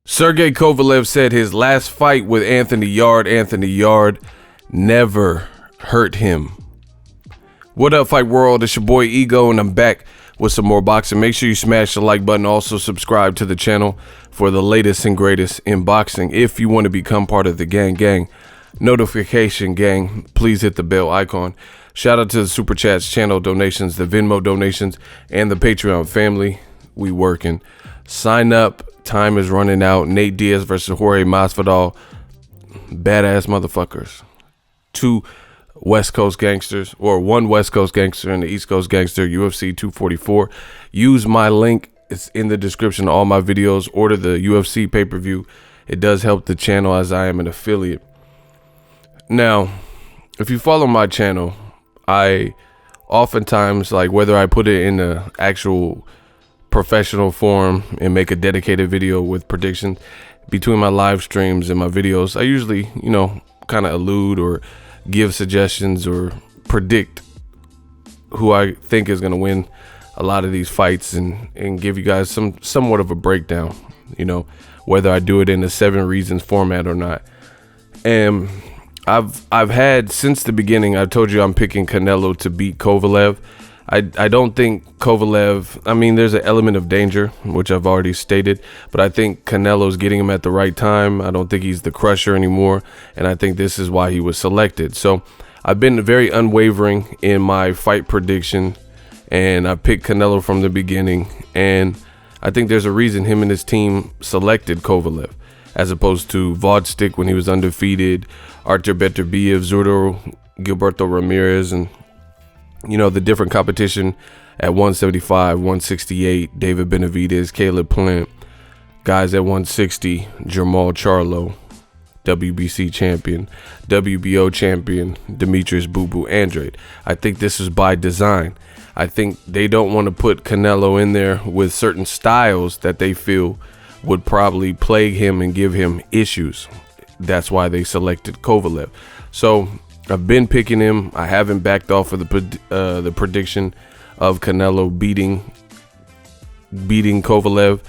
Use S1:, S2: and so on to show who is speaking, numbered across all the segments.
S1: Sergey Kovalev said his last fight with Anthony Yarde never hurt him. What up, Fight World? It's your boy Ego, and I'm back with some more boxing. Make sure you smash the like button. Also subscribe to the channel for the latest and greatest in boxing. If you want to become part of the gang notification gang, please hit the bell icon. Shout out to the Super Chats, channel donations, the Venmo donations, and the Patreon family. We working. Sign up. Time is running out. Nate Diaz versus Jorge Masvidal. Badass motherfuckers. Two West Coast gangsters, or one West Coast gangster and the East Coast gangster. UFC 244. Use my link. It's in the description of all my videos. Order the UFC pay-per-view. It does help the channel as I am an affiliate. Now, if you follow my channel, I oftentimes, like, whether I put it in the actual professional form and make a dedicated video with predictions between my live streams and my videos, I usually, kind of allude or give suggestions or predict who I think is going to win a lot of these fights and give you guys somewhat of a breakdown, whether I do it in the 7 reasons format or not. And I've had, since the beginning, I've told you I'm picking Canelo to beat Kovalev. I don't think Kovalev, there's an element of danger, which I've already stated, but I think Canelo's getting him at the right time. I don't think he's the crusher anymore, and I think this is why he was selected. So I've been very unwavering in my fight prediction, and I picked Canelo from the beginning, and I think there's a reason him and his team selected Kovalev, as opposed to Vodstick when he was undefeated, Artur Beterbiev, Zurdo, Gilberto Ramirez, and the different competition at 175, 168, David Benavidez, Caleb Plant, guys at 160, Jermall Charlo, WBC champion, WBO champion, Demetrius Boo Boo Andrade. I think this is by design. I think they don't want to put Canelo in there with certain styles that they feel would probably plague him and give him issues. That's why they selected Kovalev. So I've been picking him. I haven't backed off of the prediction of Canelo beating Kovalev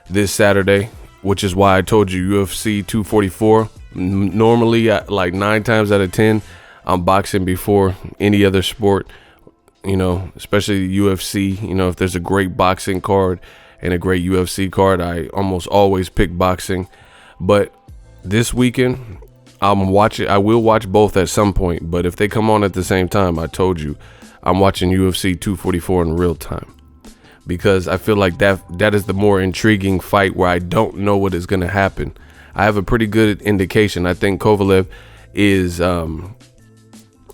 S1: this Saturday, which is why I told you UFC 244. Normally, like 9 times out of 10, I'm boxing before any other sport, especially UFC. If there's a great boxing card and a great UFC card, I almost always pick boxing. But this weekend, I will watch both at some point, but if they come on at the same time, I told you, I'm watching UFC 244 in real time, because I feel like that is the more intriguing fight where I don't know what is going to happen. I have a pretty good indication. I think Kovalev is,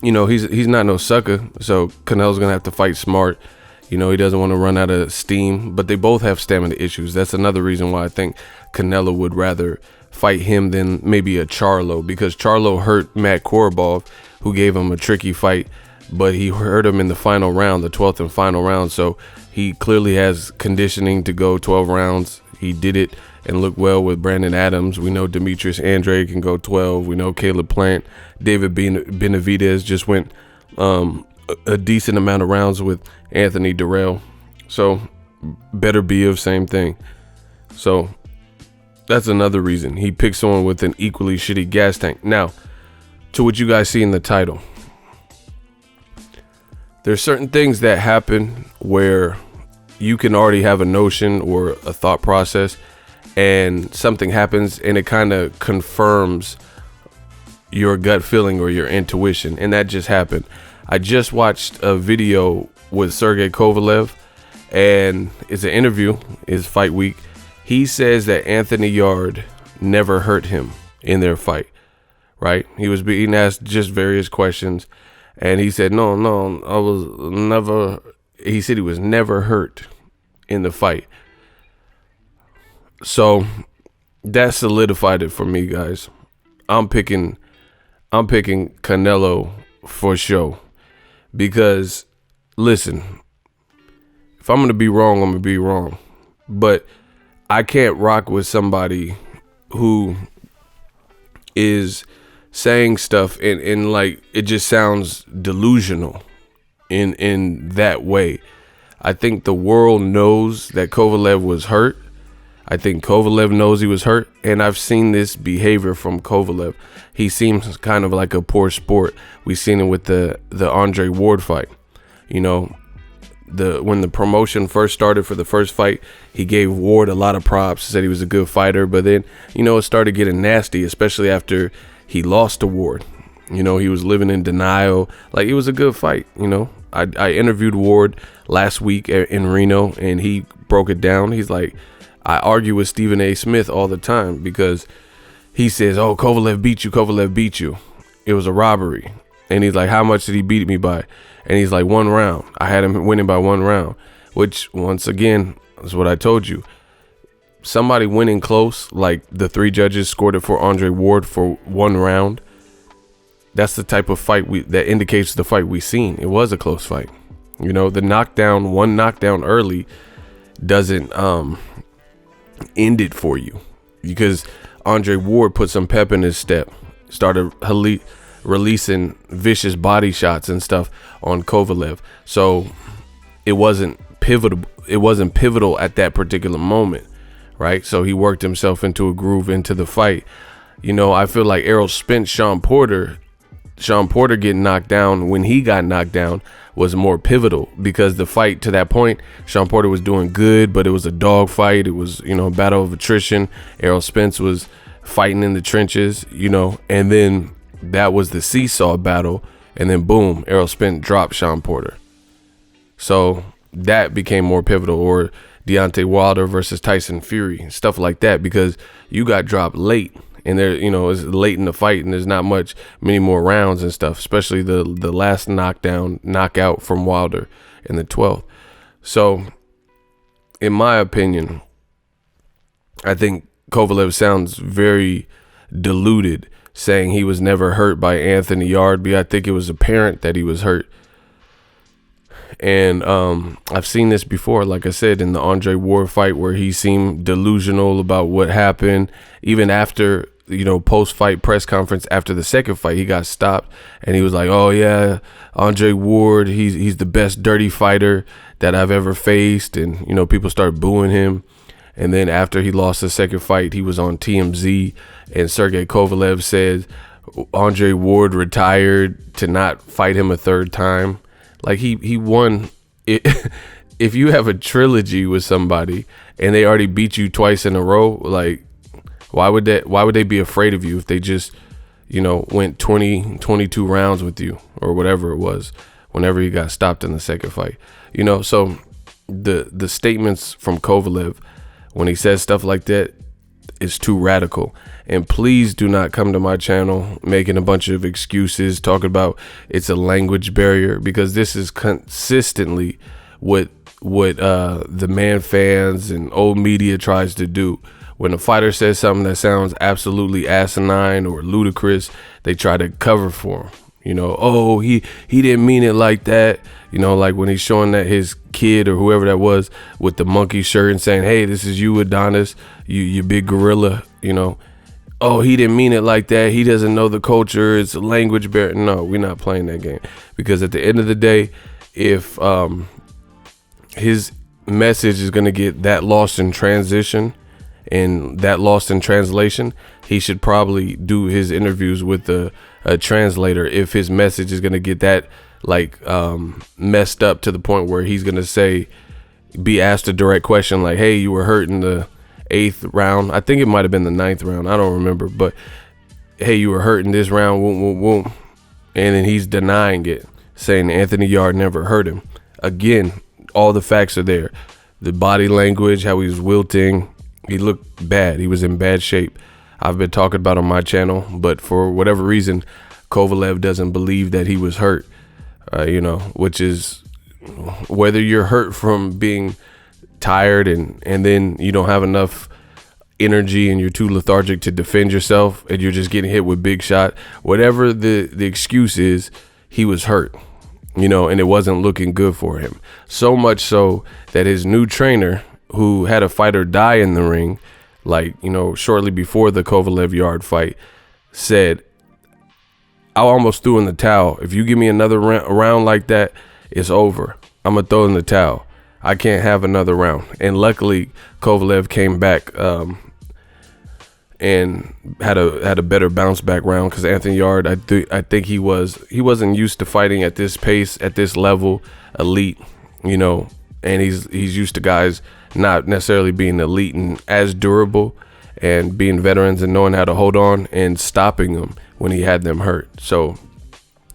S1: he's not no sucker, so Canelo's going to have to fight smart. He doesn't want to run out of steam, but they both have stamina issues. That's another reason why I think Canelo would rather fight him than maybe a Charlo, because Charlo hurt Matt Korobov, who gave him a tricky fight, but he hurt him in the final round, the 12th and final round. So he clearly has conditioning to go 12 rounds. He did it and looked well with Brandon Adams. We know Demetrius Andrade can go 12. We know Caleb Plant, David Benavidez just went a decent amount of rounds with Anthony Durrell. So Beterbiev, same thing. So that's another reason he picked someone with an equally shitty gas tank. Now, to what you guys see in the title, there's certain things that happen where you can already have a notion or a thought process, and something happens and it kind of confirms your gut feeling or your intuition, and that just happened. I just watched a video with Sergey Kovalev, and it's an interview, it's fight week. He says that Anthony Yarde never hurt him in their fight, right? He was being asked just various questions, and he said, no, I was never, he said he was never hurt in the fight. So that solidified it for me, guys. I'm picking Canelo for sure, because listen, if I'm going to be wrong, I'm going to be wrong, but I can't rock with somebody who is saying stuff and like it just sounds delusional in that way. I think the world knows that Kovalev was hurt. I think Kovalev knows he was hurt, and I've seen this behavior from Kovalev. He seems kind of like a poor sport. We've seen it with the Andre Ward fight. You know, when the promotion first started for the first fight, he gave Ward a lot of props, said he was a good fighter, but then, you know, it started getting nasty, especially after he lost to Ward. You know, he was living in denial. Like, it was a good fight, you know. I interviewed Ward last week in Reno, and he broke it down. He's like, I argue with Stephen A. Smith all the time because he says, oh, Kovalev beat you. It was a robbery. And he's like, how much did he beat me by? And he's like, 1 round. I had him winning by 1 round, which once again is what I told you. Somebody winning close, like the 3 judges scored it for Andre Ward for 1 round. That's the type of fight that indicates the fight we seen. It was a close fight. You know, the knockdown, 1 knockdown early doesn't end it for you, because Andre Ward put some pep in his step, started releasing vicious body shots and stuff on Kovalev. So it wasn't pivotal at that particular moment, right? So he worked himself into a groove into the fight. You know, I feel like Errol Spence, Sean Porter getting knocked down when he got knocked down was more pivotal, because the fight to that point, Sean Porter was doing good, but it was a dog fight. It was, you know, a battle of attrition. Errol Spence was fighting in the trenches, you know, and then that was the seesaw battle, and then boom, Errol Spence dropped Sean Porter. So that became more pivotal. Or Deontay Wilder versus Tyson Fury, stuff like that, because you got dropped late, and there, you know, it's late in the fight, and there's not many more rounds and stuff, especially the last knockout from Wilder in the 12th. So in my opinion, I think Kovalev sounds very deluded saying he was never hurt by Anthony Yarde. I think it was apparent that he was hurt. And I've seen this before, like I said, in the Andre Ward fight, where he seemed delusional about what happened. Even after, you know, post-fight press conference after the second fight, he got stopped, and he was like, oh yeah, Andre Ward, he's the best dirty fighter that I've ever faced. And, you know, people started booing him. And then after he lost the second fight, he was on TMZ, and Sergey Kovalev said Andre Ward retired to not fight him a 3rd time. Like, he won it. If you have a trilogy with somebody and they already beat you twice in a row, like, why would they be afraid of you if they just, you know, went 22 rounds with you or whatever it was whenever he got stopped in the second fight? You know, so the statements from Kovalev when he says stuff like that is too radical. And please do not come to my channel making a bunch of excuses, talking about it's a language barrier, because this is consistently what the man fans and old media tries to do. When a fighter says something that sounds absolutely asinine or ludicrous, they try to cover for him. You know, oh, he didn't mean it like that. You know, like when he's showing that his kid or whoever that was with the monkey shirt and saying, hey, this is you, Adonis, you big gorilla, you know. Oh, he didn't mean it like that. He doesn't know the culture. It's a language barrier. No, we're not playing that game, because at the end of the day, if his message is going to get that lost in transition and that lost in translation, he should probably do his interviews with a translator. If his message is going to get that like messed up to the point where he's going to be asked a direct question like, hey, you were hurt in the 8th round. I think it might have been the 9th round. I don't remember, but hey, you were hurt in this round. Woom, woom, woom. And then he's denying it, saying Anthony Yarde never hurt him. Again, all the facts are there. The body language, how he was wilting. He looked bad. He was in bad shape. I've been talking about on my channel, but for whatever reason, Kovalev doesn't believe that he was hurt, you know, which is whether you're hurt from being tired and then you don't have enough energy and you're too lethargic to defend yourself and you're just getting hit with big shot, whatever the excuse is, he was hurt, you know, and it wasn't looking good for him. So much so that his new trainer, who had a fighter die in the ring, like, you know, shortly before the Kovalev Yarde fight, said, I almost threw in the towel. If you give me another round like that, it's over. I'm gonna throw in the towel. I can't have another round. And luckily, Kovalev came back and had a better bounce back round, because Anthony Yarde, I think he wasn't used to fighting at this pace, at this level, elite, you know, and he's used to guys not necessarily being elite and as durable and being veterans and knowing how to hold on and stopping them when he had them hurt. So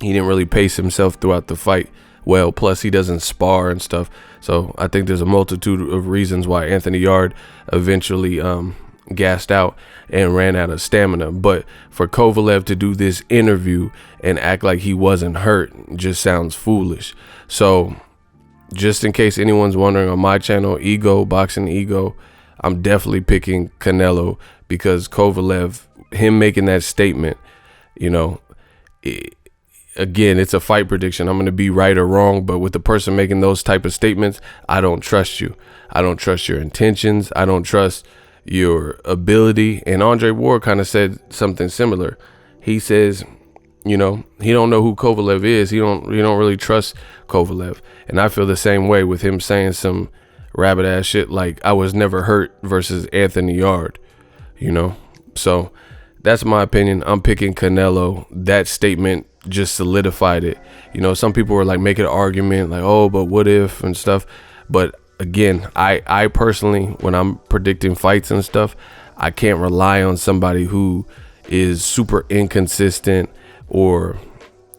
S1: he didn't really pace himself throughout the fight well. Plus, he doesn't spar and stuff. So I think there's a multitude of reasons why Anthony Yarde eventually gassed out and ran out of stamina. But for Kovalev to do this interview and act like he wasn't hurt just sounds foolish. So just in case anyone's wondering, on my channel, Ego, Boxing Ego, I'm definitely picking Canelo, because Kovalev, him making that statement, you know, again, it's a fight prediction. I'm going to be right or wrong, but with the person making those type of statements, I don't trust you. I don't trust your intentions. I don't trust your ability. And Andre Ward kind of said something similar. He says, you know, he don't know who Kovalev is. He don't really trust Kovalev. And I feel the same way with him saying some rabbit ass shit like I was never hurt versus Anthony Yarde, you know. So that's my opinion. I'm picking Canelo. That statement just solidified it. You know, some people were like making an argument like, oh, but what if and stuff. But again, I personally, when I'm predicting fights and stuff, I can't rely on somebody who is super inconsistent or,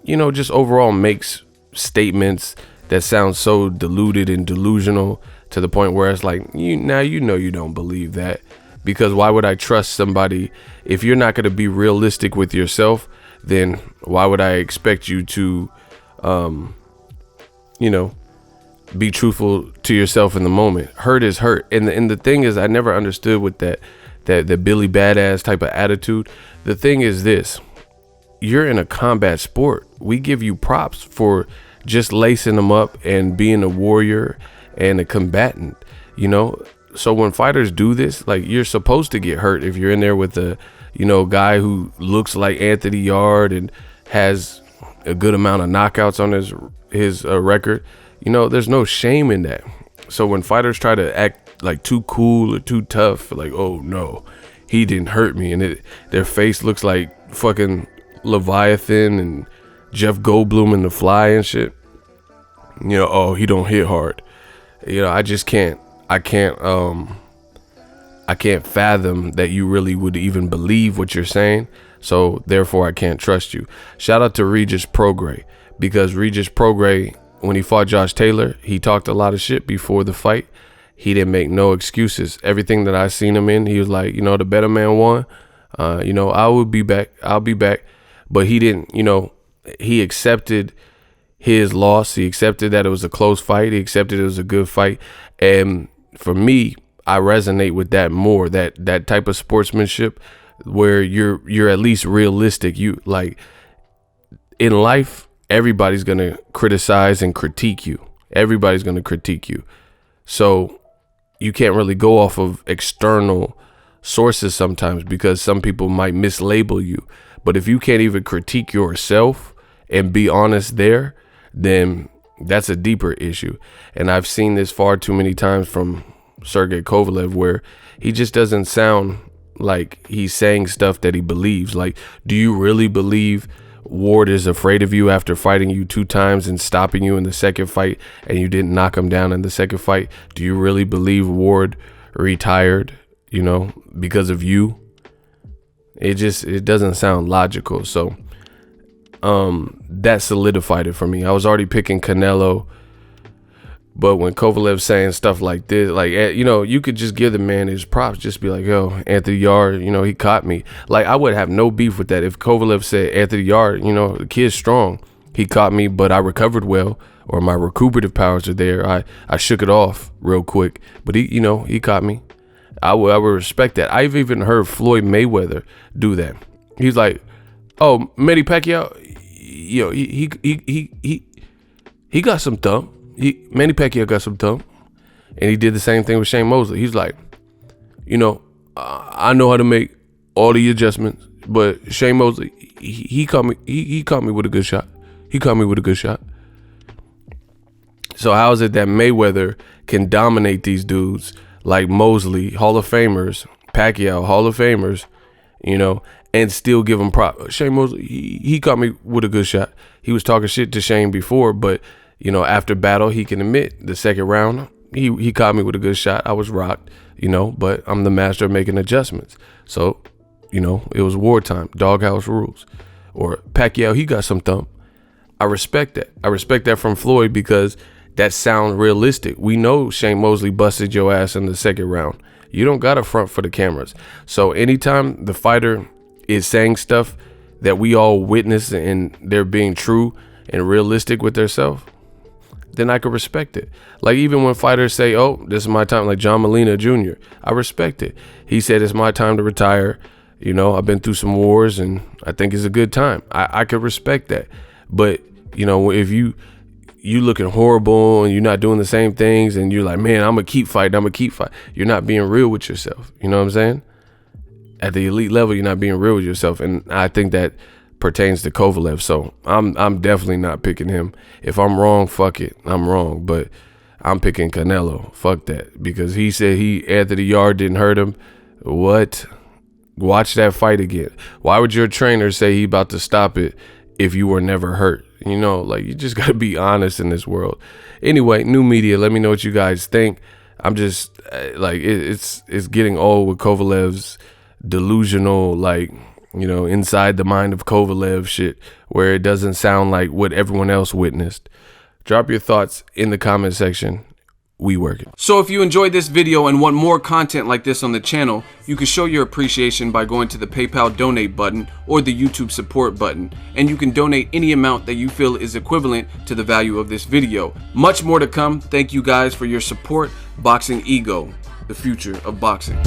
S1: you know, just overall makes statements that sound so diluted and delusional to the point where it's like, you don't believe that. Because why would I trust somebody? If you're not going to be realistic with yourself, then why would I expect you to, you know, be truthful to yourself in the moment? Hurt is hurt. And the thing is, I never understood with that Billy Badass type of attitude. The thing is this: you're in a combat sport. We give you props for just lacing them up and being a warrior and a combatant, you know. So when fighters do this, like, you're supposed to get hurt if you're in there with a, you know, guy who looks like Anthony Yarde and has a good amount of knockouts on his record. You know, there's no shame in that. So when fighters try to act like too cool or too tough, like, oh no, he didn't hurt me, and their face looks like fucking Leviathan and Jeff Goldblum in The Fly and shit, you know, oh, he don't hit hard. You know, I can't fathom that you really would even believe what you're saying. So therefore I can't trust you. Shout out to Regis Prograis, because Regis Prograis, when he fought Josh Taylor, he talked a lot of shit before the fight. He didn't make no excuses. Everything that I seen him in, he was like, you know, the better man won. You know, I'll be back. But he didn't, you know, he accepted his loss. He accepted that it was a close fight. He accepted it was a good fight. And for me, I resonate with that more, that type of sportsmanship where you're at least realistic. You, like, in life, everybody's going to criticize and critique you. Everybody's going to critique you. So you can't really go off of external sources sometimes, because some people might mislabel you. But if you can't even critique yourself and be honest there, then that's a deeper issue. And I've seen this far too many times from Sergey Kovalev, where he just doesn't sound like he's saying stuff that he believes. Like, do you really believe Ward is afraid of you after fighting you 2 times and stopping you in the second fight, and you didn't knock him down in the second fight? Do you really believe Ward retired, you know, because of you? It doesn't sound logical. So that solidified it for me. I was already picking Canelo, but when Kovalev's saying stuff like this, like, you know, you could just give the man his props. Just be like, yo, Anthony Yarde, you know, he caught me. Like, I would have no beef with that if Kovalev said, Anthony Yarde, you know, the kid's strong, he caught me, but I recovered well, or my recuperative powers are there. I shook it off real quick, but he, you know, he caught me. I would respect that. I've even heard Floyd Mayweather do that. He's like, oh, Manny Pacquiao, you know, he got some thump. Manny Pacquiao got some thump, and he did the same thing with Shane Mosley. He's like, you know, I know how to make all the adjustments, but Shane Mosley, he caught me. He caught me with a good shot. He caught me with a good shot. So how is it that Mayweather can dominate these dudes like Mosley, Hall of Famers, Pacquiao, Hall of Famers, you know, and still give him prop? Shane Mosley, he caught me with a good shot. He was talking shit to Shane before, but you know, after battle, he can admit the second round, he caught me with a good shot. I was rocked, you know, but I'm the master of making adjustments. So, you know, it was wartime, doghouse rules. Or Pacquiao, he got some thump. I respect that. I respect that from Floyd because that sounds realistic. We know Shane Mosley busted your ass in the second round. You don't got to front for the cameras. So anytime the fighter is saying stuff that we all witness and they're being true and realistic with themselves, then I could respect it. Like even when fighters say, oh, this is my time, like John Molina Jr., I respect it. He said, it's my time to retire. You know, I've been through some wars and I think it's a good time. I could respect that. But, you know, if you looking horrible and you're not doing the same things and you're like, man, I'm going to keep fighting. You're not being real with yourself. You know what I'm saying? At the elite level, you're not being real with yourself. And I think that pertains to Kovalev. So I'm definitely not picking him. If I'm wrong, fuck it. I'm wrong. But I'm picking Canelo. Fuck that. Because he said Anthony Yarde didn't hurt him. What? Watch that fight again. Why would your trainer say he about to stop it if you were never hurt? You know, like you just got to be honest in this world. Anyway, new media, let me know what you guys think. I'm just like, it's getting old with Kovalev's delusional, like, you know, inside the mind of Kovalev shit, where it doesn't sound like what everyone else witnessed. Drop your thoughts in the comment section. We working. So if you enjoyed this video and want more content like this on the channel, you can show your appreciation by going to the PayPal donate button or the YouTube support button, and you can donate any amount that you feel is equivalent to the value of this video. Much more to come. Thank you guys for your support. Boxing Ego, the future of boxing.